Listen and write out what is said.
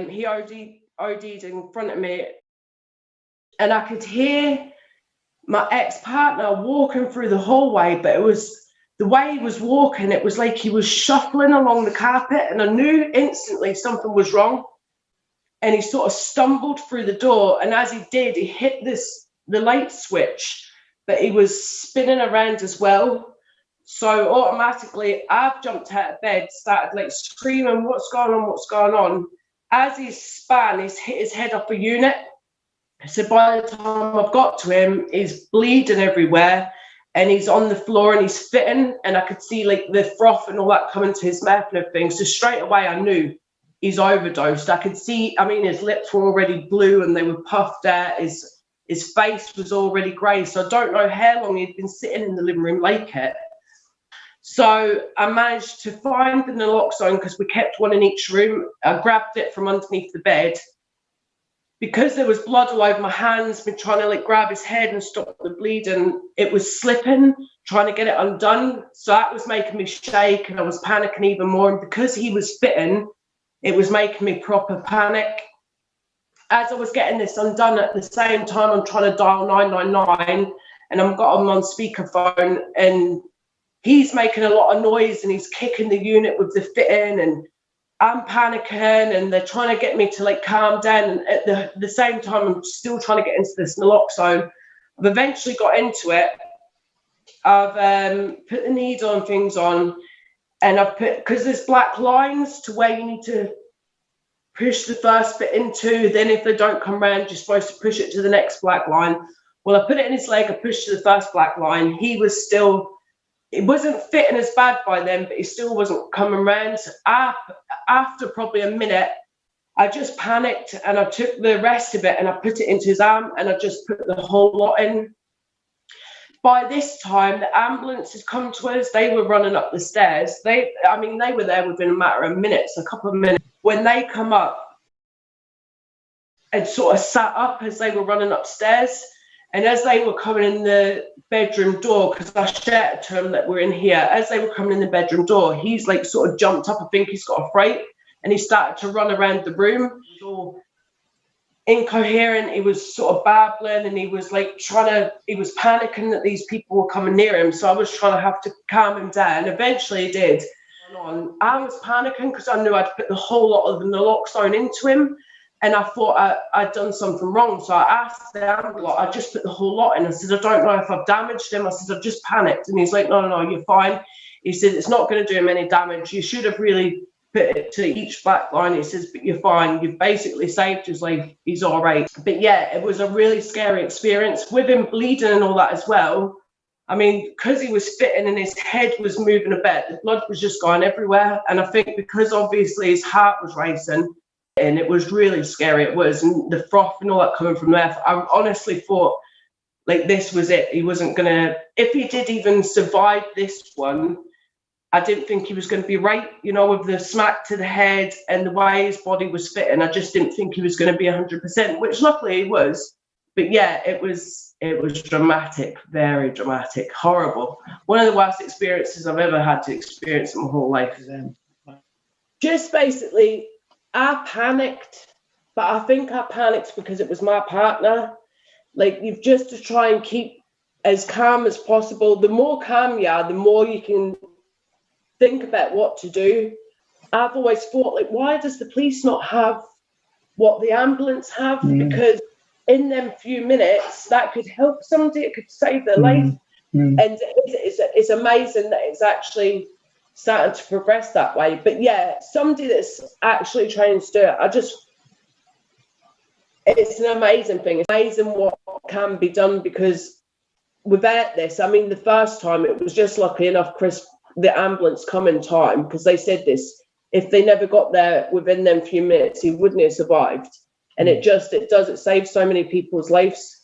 He OD'd in front of me, and I could hear my ex-partner walking through the hallway, but it was the way he was walking, it was like he was shuffling along the carpet, and I knew instantly something was wrong. And he sort of stumbled through the door, and as he did, he hit the light switch, but he was spinning around as well. So automatically, I've jumped out of bed, started like screaming, what's going on, what's going on? As he span, he's hit his head off a unit. So by the time I've got to him, he's bleeding everywhere, and he's on the floor and he's fitting, and I could see like the froth and all that coming to his mouth and everything. So straight away, I knew he's overdosed. I could see, I mean, his lips were already blue and they were puffed out. His face was already grey. So I don't know how long he'd been sitting in the living room like it. So I managed to find the naloxone, because we kept one in each room. I grabbed it from underneath the bed. Because there was blood all over my hands, been trying to like grab his head and stop the bleeding. It was slipping, trying to get it undone. So that was making me shake, and I was panicking even more. And because he was fitting, it was making me proper panic. As I was getting this undone, at the same time, I'm trying to dial 999, and I've got him on speakerphone, and he's making a lot of noise, and he's kicking the unit with the fitting, and I'm panicking, and they're trying to get me to like calm down. And at the same time, I'm still trying to get into this naloxone. I've eventually got into it. I've put the needle and things on, and I've put, because there's black lines to where you need to push the first bit into, then if they don't come round, you're supposed to push it to the next black line. Well, I put it in his leg, I pushed to the first black line. He was still, it wasn't fitting as bad by then, but he still wasn't coming round. So after probably a minute, I just panicked, and I took the rest of it and I put it into his arm, and I just put the whole lot in. By this time, the ambulance had come to us. They were running up the stairs. They were there within a matter of minutes, a couple of minutes. When they come up and sort of sat up as they were running upstairs, and as they were coming in the bedroom door, because I shouted to him that we're in here, as they were coming in the bedroom door, he's like sort of jumped up. I think he's got a fright, and he started to run around the room. He was all incoherent. He was sort of babbling, and he was like he was panicking that these people were coming near him. So I was trying to have to calm him down. Eventually he did. I was panicking because I knew I'd put the whole lot of the naloxone into him, and I thought I'd done something wrong. So I asked the ambulance, I just put the whole lot in. I said, I don't know if I've damaged him. I said, I've just panicked. And he's like, no, you're fine. He said, it's not going to do him any damage. You should have really put it to each black line. He says, but you're fine. You've basically saved his life. He's all right. But yeah, it was a really scary experience with him bleeding and all that as well. I mean, because he was fitting and his head was moving a bit, the blood was just going everywhere. And I think because obviously his heart was racing, and it was really scary. It was, and the froth and all that coming from there. I honestly thought like this was it. He wasn't gonna, if he did even survive this one, I didn't think he was going to be right, with the smack to the head and the way his body was fitting. I just didn't think he was going to be 100%, which luckily he was. But yeah, it was dramatic, very dramatic, horrible. One of the worst experiences I've ever had to experience in my whole life. Just basically, I panicked, but I think I panicked because it was my partner. Like, you've just to try and keep as calm as possible. The more calm you are, the more you can think about what to do. I've always thought, like, why does the police not have what the ambulance have? Because in them few minutes, that could help somebody. It could save their life. And it's amazing that it's actually starting to progress that way. But yeah, somebody that's actually trained to do it, it's an amazing thing. It's amazing what can be done, because without this, I mean, the first time it was just lucky enough, Chris, the ambulance come in time, because they said this, if they never got there within them few minutes, he wouldn't have survived. And it saves so many people's lives.